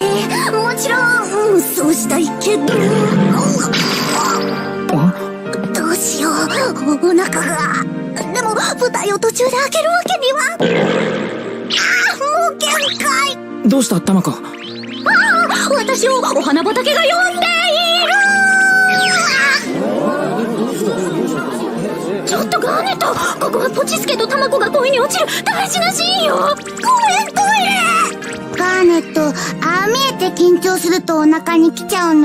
もちろんそうしたいけど、どうしよう、お腹が。でも舞台を途中で開けるわけには。もう限界。どうしたタマコ？私をお花畑が呼んでいる。ちょっとガーネット、ここはポチスケとタマコが恋に落ちる大事なシーンよ。ごめん、トイレ。ガーネット、ああ見えて緊張するとお腹に来ちゃうの。